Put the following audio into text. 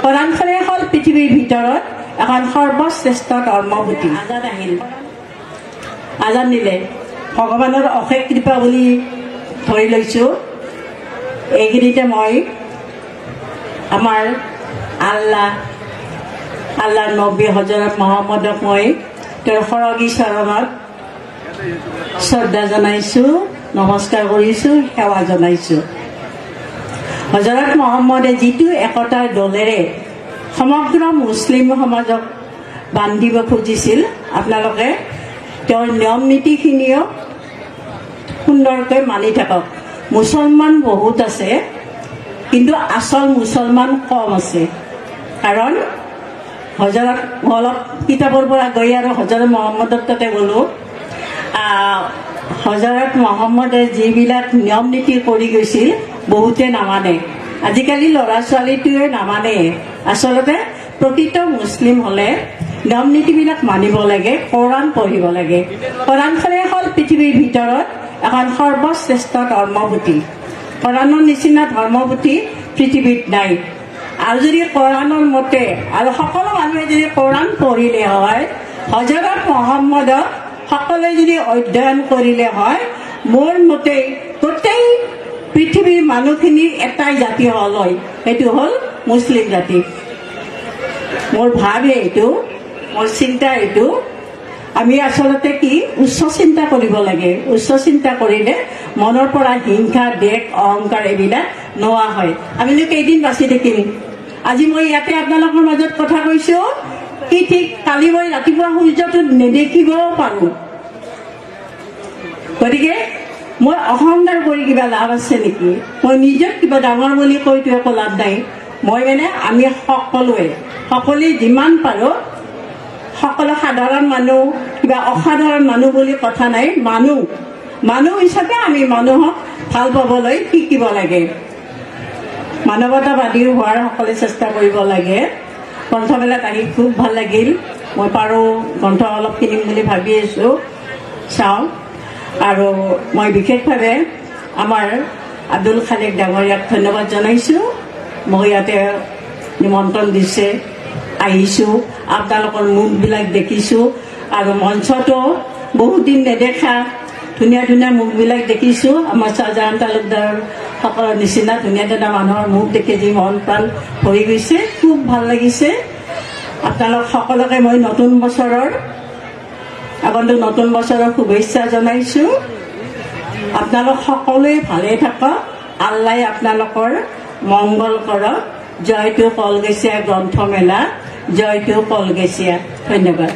কোৰাণখনে হ'ল পৃথিৱীৰ ভিতৰত এখন সৰ্বশ্ৰেষ্ঠ ধৰ্মপুথি। আজাদ আহিল, আজাদ নিলে, ভগৱানৰ অশেষ কৃপা বুলি ধৰি লৈছোঁ। এইখিনিতে মই আমাৰ আল্লাহ নবী হজৰত মহম্মদক মই তেওঁৰ সৰগী চৰণত শ্ৰদ্ধা জনাইছোঁ, নমস্কাৰ কৰিছোঁ, সেৱা জনাইছোঁ। হজৰত মহম্মদে যিটো একতাৰ দলেৰে সমগ্ৰ মুছলিম সমাজক বান্ধিব খুজিছিল, আপোনালোকে তেওঁৰ নিয়ম নীতিখিনিও সুন্দৰকৈ মানি থাকক। মুছলমান বহুত আছে, কিন্তু আচল মুছলমান কম আছে। কাৰণ হজৰত অলপ কিতাপৰ পৰা গৈ আৰু হজৰত মহম্মদৰ তাতে গ'লোঁ। হজৰত মহম্মদে যিবিলাক নিয়ম নীতি কৰি গৈছিল বহুতে নামানে। আজিকালি ল'ৰা ছোৱালীটোৱে নামানে। আচলতে প্ৰকৃত মুছলিম হ'লে নিয়ম নীতিবিলাক মানিব লাগে, কোৰাণ পঢ়িব লাগে। কোৰাণখনে হ'ল পৃথিৱীৰ ভিতৰত এখন সৰ্বশ্ৰেষ্ঠ ধৰ্মপুথি। কোৰাণৰ নিচিনা ধৰ্মপুথি পৃথিৱীত নাই। আৰু যদি কোৰাণৰ মতে আৰু সকলো মানুহে যদি কোৰাণ পঢ়িলে হয়, হজৰত মহম্মদক সকলোৱে যদি অধ্যয়ন কৰিলে হয়, মোৰ মতে গোটেই পৃথিৱীৰ মানুহখিনিৰ এটাই জাতি হ'ল হয়, সেইটো হ'ল মুছলিম জাতি। মোৰ ভাৱে এইটো, মোৰ চিন্তা এইটো। আমি আচলতে কি উচ্চ চিন্তা কৰিব লাগে। উচ্চ চিন্তা কৰিলে মনৰ পৰা হিংসা, দেশ, অহংকাৰ এইবিলাক নোহোৱা হয়। আমিনো কেইদিন বাচি থাকিম? আজি মই ইয়াতে আপোনালোকৰ মাজত কথা কৈছোঁ, কি ঠিক কালি মই ৰাতিপুৱা সূৰ্যটো নেদেখিবও পাৰোঁ। গতিকে মই অহংকাৰ কৰি কিবা লাভ আছে নেকি? মই নিজক কিবা ডাঙৰ বুলি কৈতো একো লাভ নাই। মই আমি সকলোৱে যিমান পাৰোঁ, সকলো সাধাৰণ মানুহ, কিবা অসাধাৰণ মানুহ বুলি কথা নাই। মানুহ হিচাপে আমি মানুহক ভাল পাবলৈ শিকিব লাগে। মানৱতাবাদী হোৱাৰ সকলোৱে চেষ্টা কৰিব লাগে। গ্ৰন্থবিলাক আহি খুব ভাল লাগিল। মই পাৰোঁ গ্ৰন্থ অলপ কিনিম বুলি ভাবি আছোঁ, চাওঁ। আৰু মই বিশেষভাৱে আমাৰ আব্দুল খালেক ডাঙৰীয়াক ধন্যবাদ জনাইছোঁ। মোক ইয়াতে নিমন্ত্ৰণ দিছে, আহিছোঁ, আপোনালোকৰ মুখবিলাক দেখিছোঁ। আৰু মঞ্চতো বহুত দিন নেদেখা ধুনীয়া ধুনীয়া মুখবিলাক দেখিছোঁ। আমাৰ শ্বাহজাহান তালুকদাৰ সকলৰ নিচিনা ধুনীয়া ধুনীয়া মানুহৰ মুখ দেখি যি মন প্ৰাণ ভৰি গৈছে, খুব ভাল লাগিছে। আপোনালোক সকলোকে মই আগন্তুক নতুন বছৰৰ শুভেচ্ছা জনাইছোঁ। আপোনালোক সকলোৱে ভালে থাকক, আল্লাই আপোনালোকৰ মংগল কৰক। জয়টো কলগেছিয়া গ্ৰন্থমেলা, জয়টো কলগেছিয়া। ধন্যবাদ।